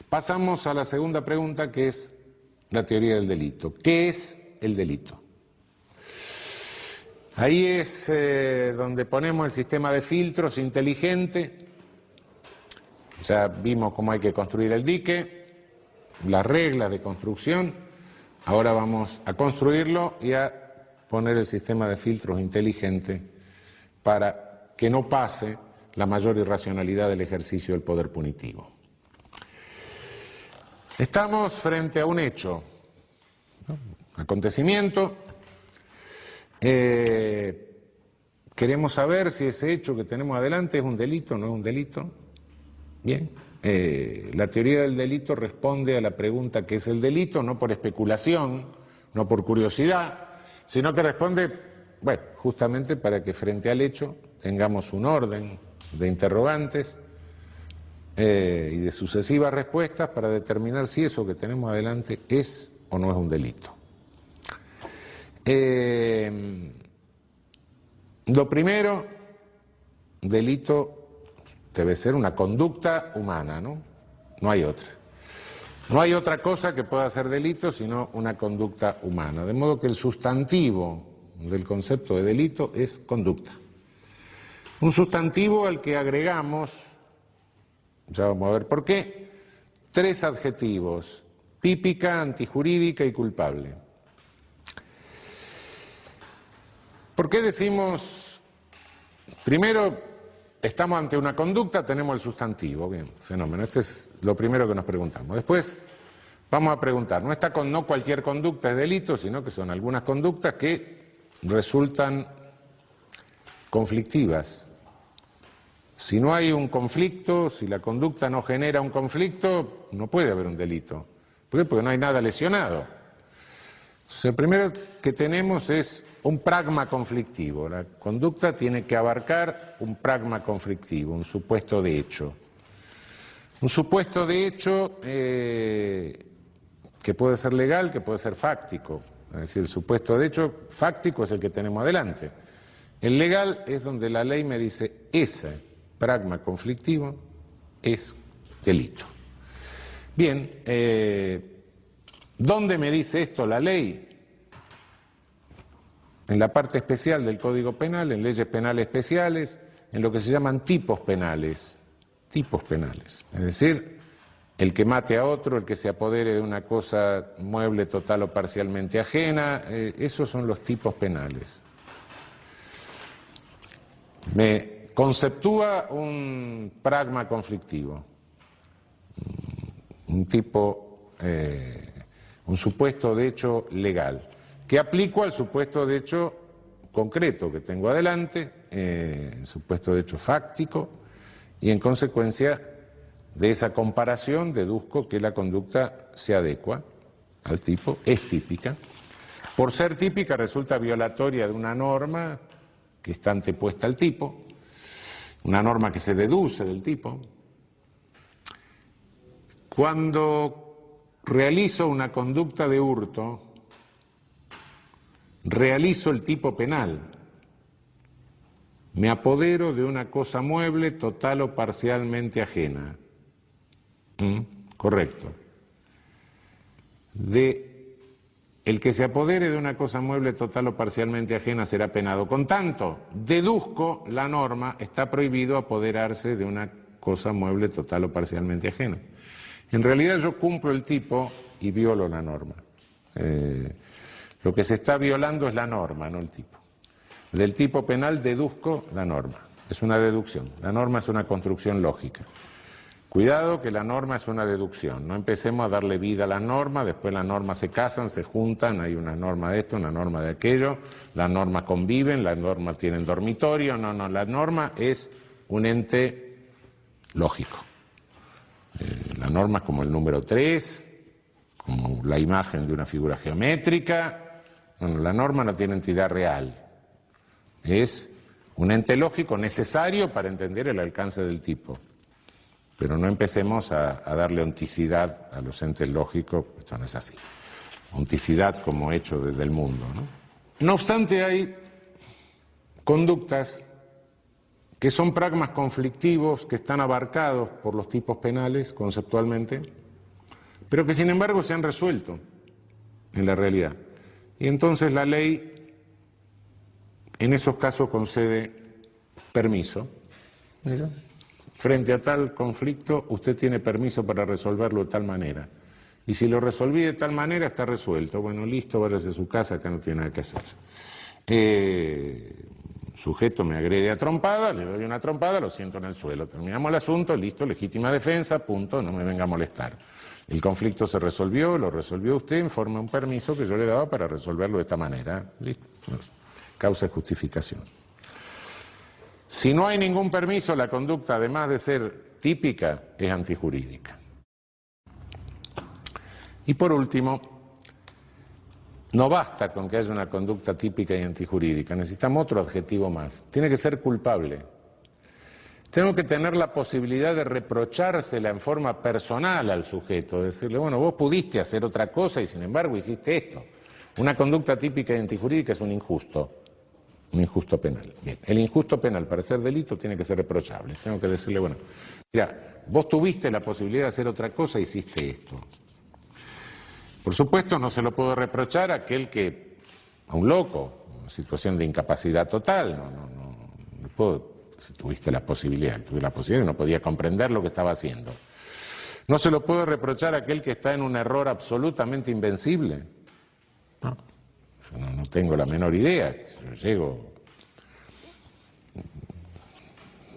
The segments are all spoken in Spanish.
Pasamos a la segunda pregunta, que es la teoría del delito. ¿Qué es el delito? Ahí es donde ponemos el sistema de filtros inteligente. Ya vimos cómo hay que construir el dique, las reglas de construcción. Ahora vamos a construirlo y a poner el sistema de filtros inteligente para que no pase la mayor irracionalidad del ejercicio del poder punitivo. Estamos frente a un hecho, ¿no? Acontecimiento. Queremos saber si ese hecho que tenemos adelante es un delito o no es un delito. Bien, la teoría del delito responde a la pregunta ¿qué es el delito? No por especulación, no por curiosidad, sino que responde, bueno, justamente para que frente al hecho tengamos un orden de interrogantes y de sucesivas respuestas para determinar si eso que tenemos adelante es o no es un delito. Lo primero, delito debe ser una conducta humana, ¿no? No hay otra. No hay otra cosa que pueda ser delito sino una conducta humana. De modo que el sustantivo del concepto de delito es conducta. Un sustantivo al que agregamos, ya vamos a ver por qué, 3 adjetivos: típica, antijurídica y culpable. ¿Por qué decimos, primero, estamos ante una conducta, tenemos el sustantivo? Bien, fenómeno, este es lo primero que nos preguntamos. Después vamos a preguntar, no cualquier conducta es delito, sino que son algunas conductas que resultan conflictivas. Si no hay un conflicto, si la conducta no genera un conflicto, no puede haber un delito. ¿Por qué? Porque no hay nada lesionado. Entonces, el primero que tenemos es un pragma conflictivo. La conducta tiene que abarcar un pragma conflictivo, un supuesto de hecho. Un supuesto de hecho que puede ser legal, que puede ser fáctico. Es decir, el supuesto de hecho fáctico es el que tenemos adelante. El legal es donde la ley me dice ese pragma conflictivo es delito. Bien, ¿dónde me dice esto la ley? En la parte especial del Código Penal, en leyes penales especiales, en lo que se llaman tipos penales. Tipos penales. Es decir, el que mate a otro, el que se apodere de una cosa mueble total o parcialmente ajena, esos son los tipos penales. Me conceptúa un pragma conflictivo, un supuesto de hecho legal, que aplico al supuesto de hecho concreto que tengo adelante, supuesto de hecho fáctico, y en consecuencia de esa comparación deduzco que la conducta se adecua al tipo, es típica. Por ser típica resulta violatoria de una norma que está antepuesta al tipo, una norma que se deduce del tipo. Cuando realizo una conducta de hurto, realizo el tipo penal. Me apodero de una cosa mueble total o parcialmente ajena. Correcto. El que se apodere de una cosa mueble total o parcialmente ajena será penado. Con tanto, deduzco la norma, está prohibido apoderarse de una cosa mueble total o parcialmente ajena. En realidad yo cumplo el tipo y violo la norma. Lo que se está violando es la norma, no el tipo. Del tipo penal deduzco la norma. Es una deducción. La norma es una construcción lógica. Cuidado que la norma es una deducción. No empecemos a darle vida a las normas, después las normas se casan, se juntan, hay una norma de esto, una norma de aquello, las normas conviven, las normas tienen dormitorio. No, la norma es un ente lógico. La norma es como el número 3, como la imagen de una figura geométrica. Bueno, la norma no tiene entidad real. Es un ente lógico necesario para entender el alcance del tipo. Pero no empecemos a darle onticidad a los entes lógicos, esto no es así. Onticidad como hecho desde el mundo, ¿no? No obstante, hay conductas que son pragmas conflictivos que están abarcados por los tipos penales conceptualmente, pero que sin embargo se han resuelto en la realidad. Y entonces la ley en esos casos concede permiso. ¿Mira? Frente a tal conflicto, usted tiene permiso para resolverlo de tal manera. Y si lo resolví de tal manera, está resuelto. Bueno, listo, váyase a su casa, acá no tiene nada que hacer. Sujeto me agrede a trompada, le doy una trompada, lo siento en el suelo. Terminamos el asunto, listo, legítima defensa, punto, no me venga a molestar. El conflicto se resolvió, lo resolvió usted en forma de un permiso que yo le daba para resolverlo de esta manera. Listo, causa de justificación. Si no hay ningún permiso, la conducta, además de ser típica, es antijurídica. Y por último, no basta con que haya una conducta típica y antijurídica, necesitamos otro adjetivo más. Tiene que ser culpable. Tengo que tener la posibilidad de reprochársela en forma personal al sujeto, decirle, bueno, vos pudiste hacer otra cosa y sin embargo hiciste esto. Una conducta típica y antijurídica es un injusto penal. Bien, el injusto penal para ser delito tiene que ser reprochable. Tengo que decirle, bueno, mira, vos tuviste la posibilidad de hacer otra cosa y hiciste esto. Por supuesto, no se lo puedo reprochar a aquel que, a un loco, en situación de incapacidad total, no puedo, si tuviste la posibilidad, no podía comprender lo que estaba haciendo. No se lo puedo reprochar a aquel que está en un error absolutamente invencible. No, yo no tengo la menor idea. Yo llego,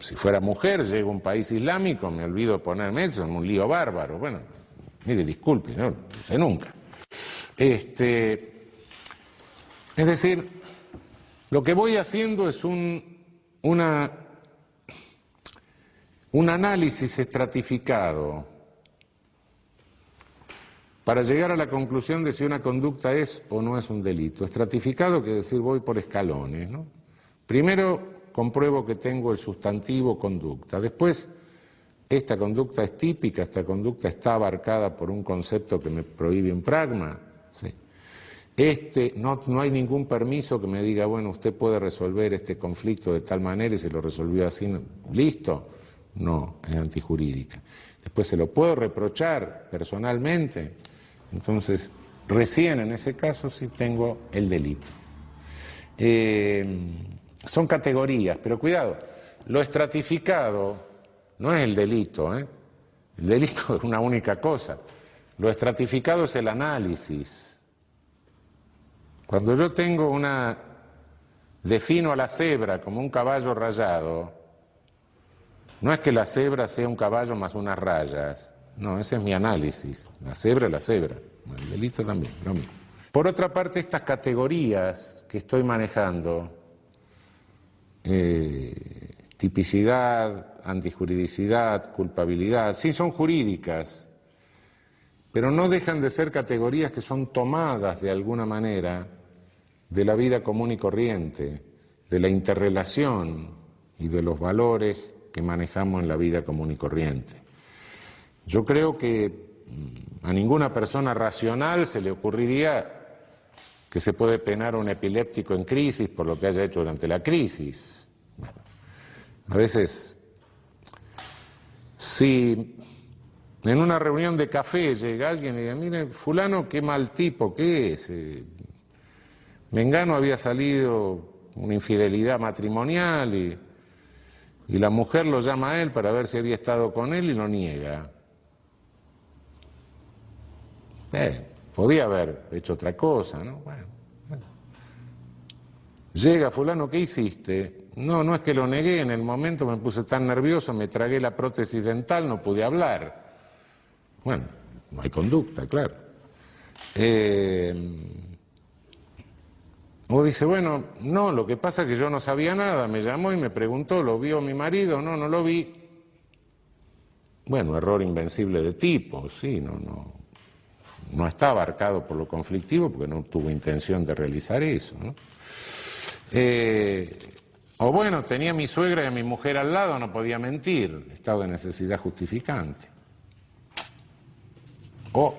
si fuera mujer, llego a un país islámico, me olvido de ponerme eso, en un lío bárbaro. Bueno, mire, disculpe, no sé nunca. Es decir, lo que voy haciendo es un análisis estratificado para llegar a la conclusión de si una conducta es o no es un delito. Estratificado quiere decir voy por escalones, ¿no? Primero compruebo que tengo el sustantivo conducta, después esta conducta es típica, esta conducta está abarcada por un concepto que me prohíbe un pragma. Sí. No hay ningún permiso que me diga, bueno, usted puede resolver este conflicto de tal manera y se lo resolvió así, ¿listo? No, es antijurídica. Después se lo puedo reprochar personalmente, entonces recién en ese caso sí tengo el delito. Son categorías, pero cuidado, lo estratificado no es el delito, ¿eh? El delito es una única cosa. Lo estratificado es el análisis. Cuando yo defino a la cebra como un caballo rayado, no es que la cebra sea un caballo más unas rayas. No, ese es mi análisis. La cebra es la cebra. El delito también, lo mismo. Por otra parte, estas categorías que estoy manejando, tipicidad, antijuridicidad, culpabilidad, sí son jurídicas, pero no dejan de ser categorías que son tomadas de alguna manera de la vida común y corriente, de la interrelación y de los valores que manejamos en la vida común y corriente. Yo creo que a ninguna persona racional se le ocurriría que se puede penar a un epiléptico en crisis por lo que haya hecho durante la crisis. Bueno, a veces, si en una reunión de café llega alguien y dice, mire, fulano, qué mal tipo, ¿qué es? Mengano había salido una infidelidad matrimonial y la mujer lo llama a él para ver si había estado con él y lo niega. Podía haber hecho otra cosa, ¿no? Bueno. Llega fulano, ¿qué hiciste? No es que lo negué, en el momento me puse tan nervioso, me tragué la prótesis dental, no pude hablar. Bueno, no hay conducta, claro. O dice, bueno, no, lo que pasa es que yo no sabía nada, me llamó y me preguntó, ¿lo vio mi marido? No lo vi. Bueno, error invencible de tipo, sí, no está abarcado por lo conflictivo porque no tuvo intención de realizar eso, ¿no? O bueno, tenía a mi suegra y a mi mujer al lado, no podía mentir, estado de necesidad justificante. O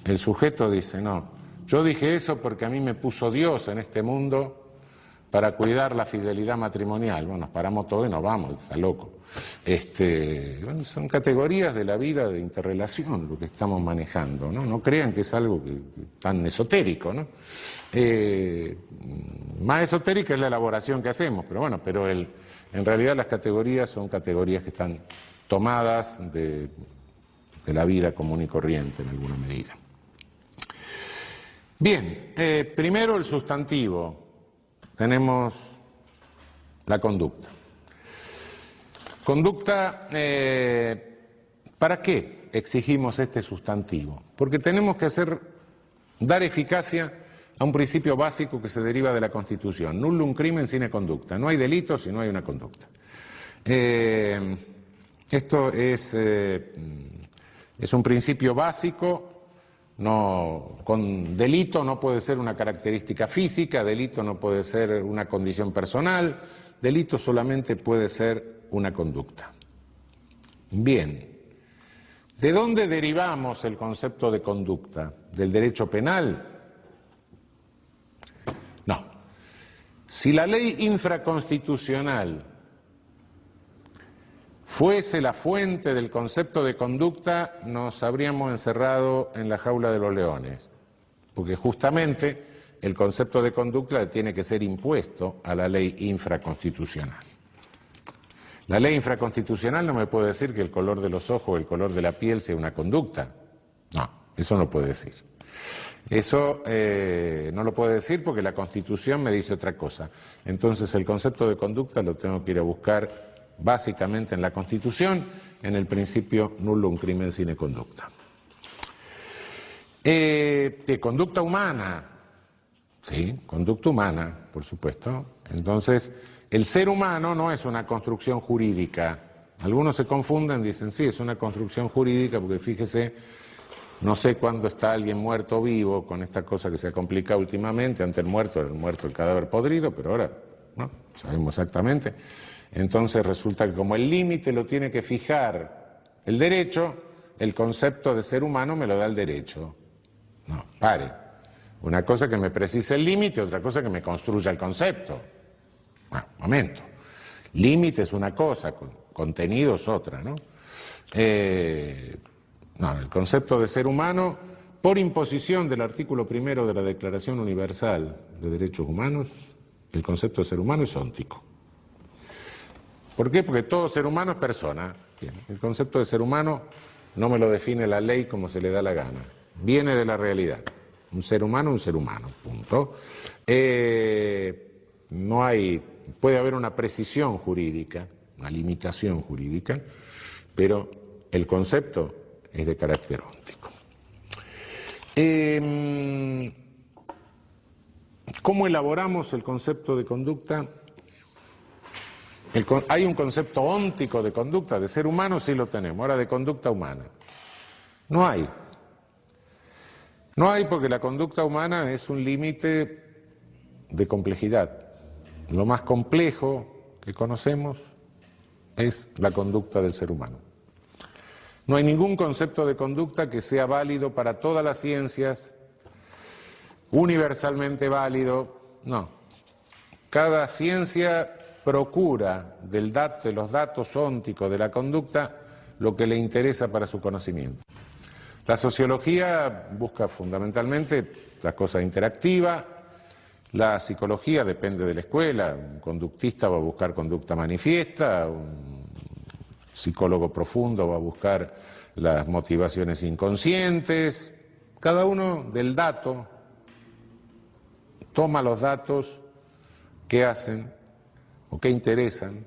el sujeto dice, no, yo dije eso porque a mí me puso Dios en este mundo para cuidar la fidelidad matrimonial. Bueno, nos paramos todos y nos vamos, está loco. Bueno, son categorías de la vida de interrelación lo que estamos manejando, ¿no? No crean que es algo tan esotérico, ¿no? Más esotérica es la elaboración que hacemos, pero bueno, en realidad las categorías son categorías que están tomadas de la vida común y corriente en alguna medida. Bien, primero el sustantivo. Tenemos la conducta. Conducta, ¿para qué exigimos este sustantivo? Porque tenemos que dar eficacia a un principio básico que se deriva de la Constitución. Nullum crimen sine conducta. No hay delito si no hay una conducta. Esto es un principio básico. Con delito no puede ser una característica física, delito no puede ser una condición personal, delito solamente puede ser una conducta. Bien, ¿de dónde derivamos el concepto de conducta? ¿Del derecho penal? No. Si la ley infraconstitucional fuese la fuente del concepto de conducta, nos habríamos encerrado en la jaula de los leones, porque justamente el concepto de conducta tiene que ser impuesto a la ley infraconstitucional. La ley infraconstitucional no me puede decir que el color de los ojos o el color de la piel sea una conducta. No, eso no puede decir. Eso no lo puede decir porque la Constitución me dice otra cosa. Entonces el concepto de conducta lo tengo que ir a buscar básicamente en la Constitución, en el principio nullum crimen sine conducta. Conducta humana, sí, conducta humana, por supuesto. Entonces, el ser humano no es una construcción jurídica. Algunos se confunden, dicen, sí, es una construcción jurídica, porque fíjese, no sé cuándo está alguien muerto o vivo, con esta cosa que se ha complicado últimamente. Ante el muerto era el muerto, el cadáver podrido, pero ahora no sabemos exactamente. Entonces resulta que como el límite lo tiene que fijar el derecho, el concepto de ser humano me lo da el derecho. No, pare. Una cosa que me precise el límite, otra cosa que me construya el concepto. Bueno, momento. Límite es una cosa, contenido es otra, ¿no? No, el concepto de ser humano, por imposición del artículo 1 de la Declaración Universal de Derechos Humanos, el concepto de ser humano es óntico. ¿Por qué? Porque todo ser humano es persona. Bien, el concepto de ser humano no me lo define la ley como se le da la gana. Viene de la realidad. Un ser humano, punto. Puede haber una precisión jurídica, una limitación jurídica, pero el concepto es de carácter óntico. ¿Cómo elaboramos el concepto de conducta? Hay un concepto óntico de conducta, de ser humano sí lo tenemos, ahora de conducta humana. No hay. No hay porque la conducta humana es un límite de complejidad. Lo más complejo que conocemos es la conducta del ser humano. No hay ningún concepto de conducta que sea válido para todas las ciencias, universalmente válido, no. Cada ciencia procura de los datos ónticos de la conducta lo que le interesa para su conocimiento. La sociología busca fundamentalmente las cosas interactivas, la psicología depende de la escuela, un conductista va a buscar conducta manifiesta, un psicólogo profundo va a buscar las motivaciones inconscientes, cada uno del dato toma los datos que hacen o que interesan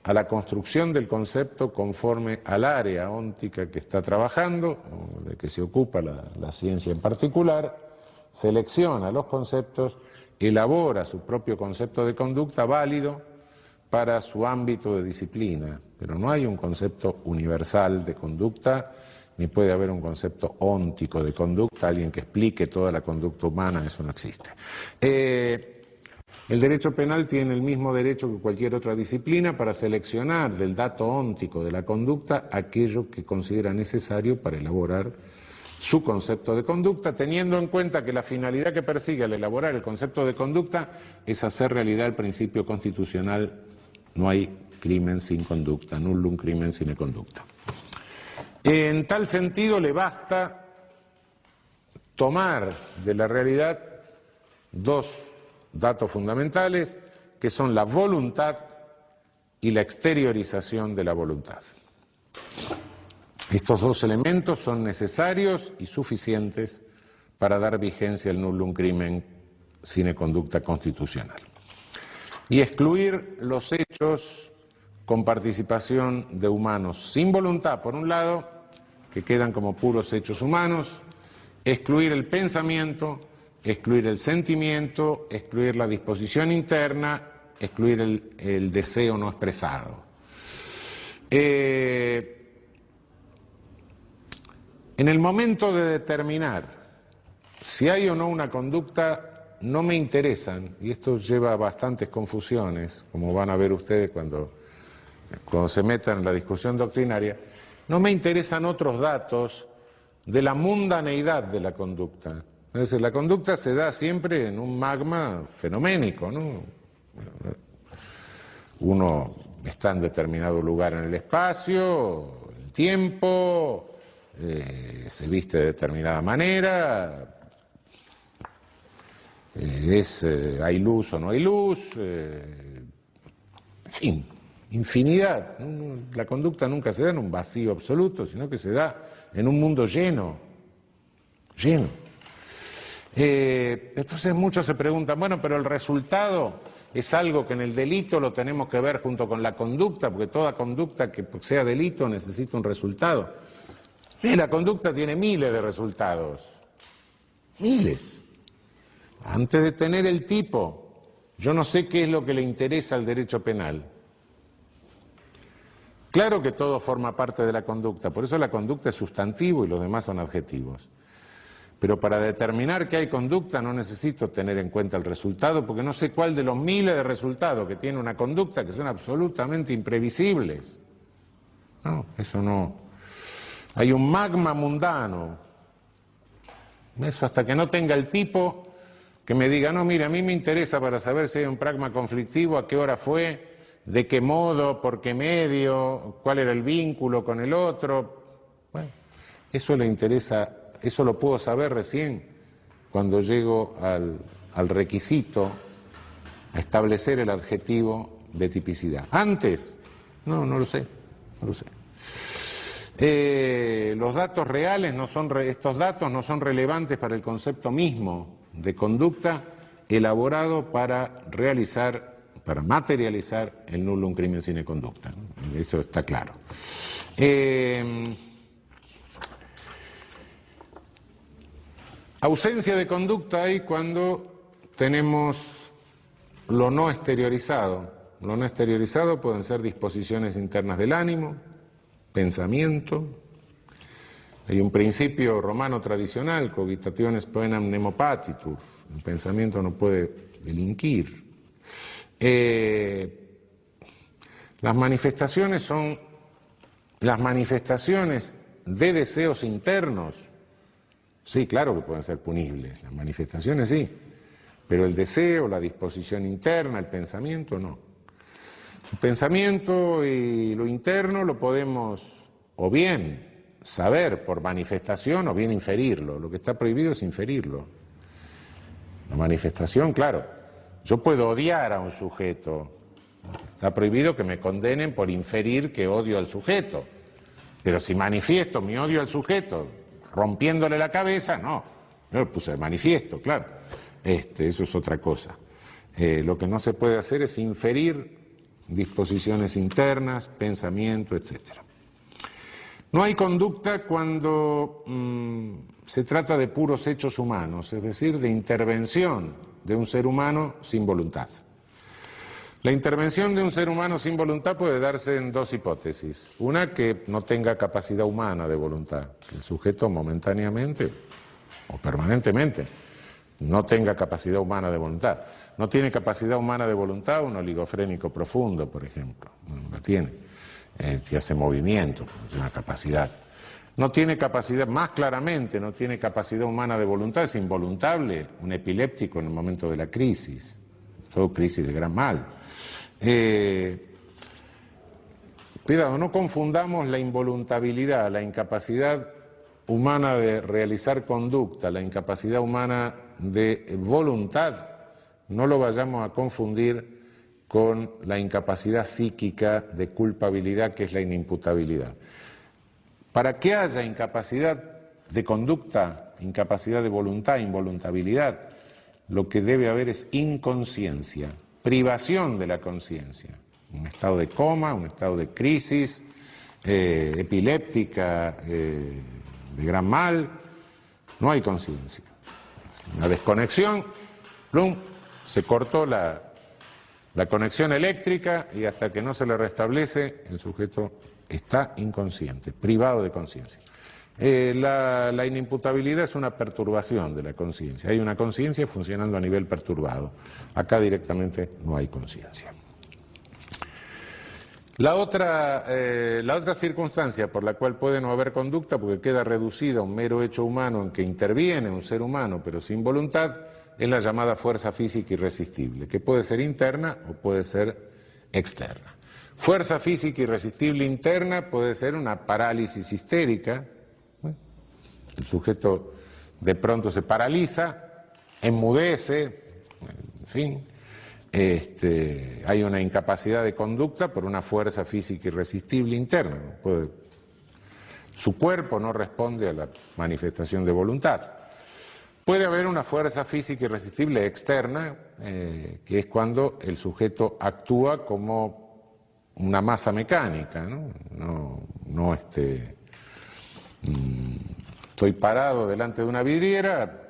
a la construcción del concepto conforme al área óntica que está trabajando, o de que se ocupa la ciencia en particular, selecciona los conceptos, elabora su propio concepto de conducta válido para su ámbito de disciplina, pero no hay un concepto universal de conducta, ni puede haber un concepto óntico de conducta, alguien que explique toda la conducta humana, eso no existe. El derecho penal tiene el mismo derecho que cualquier otra disciplina para seleccionar del dato óntico de la conducta aquello que considera necesario para elaborar su concepto de conducta, teniendo en cuenta que la finalidad que persigue al elaborar el concepto de conducta es hacer realidad el principio constitucional: no hay crimen sin conducta, nullum crimen sine conducta. En tal sentido, le basta tomar de la realidad dos datos fundamentales, que son la voluntad y la exteriorización de la voluntad. Estos dos elementos son necesarios y suficientes para dar vigencia al nullum crimen sine conducta constitucional. Y excluir los hechos con participación de humanos sin voluntad, por un lado, que quedan como puros hechos humanos, excluir el pensamiento, excluir el sentimiento, excluir la disposición interna, excluir el deseo no expresado. En el momento de determinar si hay o no una conducta, no me interesan, y esto lleva a bastantes confusiones, como van a ver ustedes cuando se metan en la discusión doctrinaria, no me interesan otros datos de la mundaneidad de la conducta. Es decir, la conducta se da siempre en un magma fenoménico, ¿no? Uno está en determinado lugar en el espacio, el tiempo, se viste de determinada manera, hay luz o no hay luz, en fin, infinidad. La conducta nunca se da en un vacío absoluto, sino que se da en un mundo lleno. Entonces muchos se preguntan, bueno, pero el resultado es algo que en el delito lo tenemos que ver junto con la conducta, porque toda conducta que sea delito necesita un resultado. Y la conducta tiene miles de resultados, miles. Antes de tener el tipo, yo no sé qué es lo que le interesa al derecho penal. Claro que todo forma parte de la conducta, por eso la conducta es sustantivo y los demás son adjetivos. Pero para determinar que hay conducta no necesito tener en cuenta el resultado, porque no sé cuál de los miles de resultados que tiene una conducta que son absolutamente imprevisibles. No, eso no. Hay un magma mundano. Eso hasta que no tenga el tipo que me diga, no, mira, a mí me interesa para saber si hay un pragma conflictivo, a qué hora fue, de qué modo, por qué medio, cuál era el vínculo con el otro. Bueno, eso le interesa. Eso lo puedo saber recién cuando llego al requisito a establecer el adjetivo de tipicidad. Antes, no lo sé. Los datos reales estos datos no son relevantes para el concepto mismo de conducta elaborado para materializar el nullum crimen sine conducta. Eso está claro. Ausencia de conducta hay cuando tenemos lo no exteriorizado. Lo no exteriorizado pueden ser disposiciones internas del ánimo, pensamiento. Hay un principio romano tradicional, cogitationes poenam nemo patitur. El pensamiento no puede delinquir. Las manifestaciones son las manifestaciones de deseos internos. Sí, claro que pueden ser punibles, las manifestaciones sí, pero el deseo, la disposición interna, el pensamiento no. El pensamiento y lo interno lo podemos o bien saber por manifestación o bien inferirlo. Lo que está prohibido es inferirlo. La manifestación, claro, yo puedo odiar a un sujeto, está prohibido que me condenen por inferir que odio al sujeto, pero si manifiesto mi odio al sujeto rompiéndole la cabeza, no, yo lo puse de manifiesto, claro, eso es otra cosa. Lo que no se puede hacer es inferir disposiciones internas, pensamiento, etc. No hay conducta cuando se trata de puros hechos humanos, es decir, de intervención de un ser humano sin voluntad. La intervención de un ser humano sin voluntad puede darse en dos hipótesis. Una, que no tenga capacidad humana de voluntad, que el sujeto momentáneamente o permanentemente no tenga capacidad humana de voluntad. No tiene capacidad humana de voluntad un oligofrénico profundo, por ejemplo. No la tiene. Si hace movimiento, tiene una capacidad. No tiene capacidad, más claramente, no tiene capacidad humana de voluntad, es involuntable, un epiléptico en el momento de la crisis, todo crisis de gran mal. Cuidado, no confundamos la involuntabilidad, la incapacidad humana de realizar conducta, la incapacidad humana de voluntad, no lo vayamos a confundir con la incapacidad psíquica de culpabilidad que es la inimputabilidad. Para que haya incapacidad de conducta, incapacidad de voluntad, involuntabilidad, lo que debe haber es inconsciencia, privación de la conciencia, un estado de coma, un estado de crisis epiléptica, de gran mal, no hay conciencia. Una desconexión, plum, se cortó la conexión eléctrica y hasta que no se le restablece el sujeto está inconsciente, privado de conciencia. La inimputabilidad es una perturbación de la conciencia. Hay una conciencia funcionando a nivel perturbado. Acá directamente no hay conciencia. La otra circunstancia por la cual puede no haber conducta, porque queda reducida a un mero hecho humano en que interviene un ser humano pero sin voluntad, es la llamada fuerza física irresistible, que puede ser interna o puede ser externa. Fuerza física irresistible interna puede ser una parálisis histérica. El sujeto de pronto se paraliza, enmudece, en fin, hay una incapacidad de conducta por una fuerza física irresistible interna. Su cuerpo no responde a la manifestación de voluntad. Puede haber una fuerza física irresistible externa, que es cuando el sujeto actúa como una masa mecánica, ¿no? Estoy parado delante de una vidriera,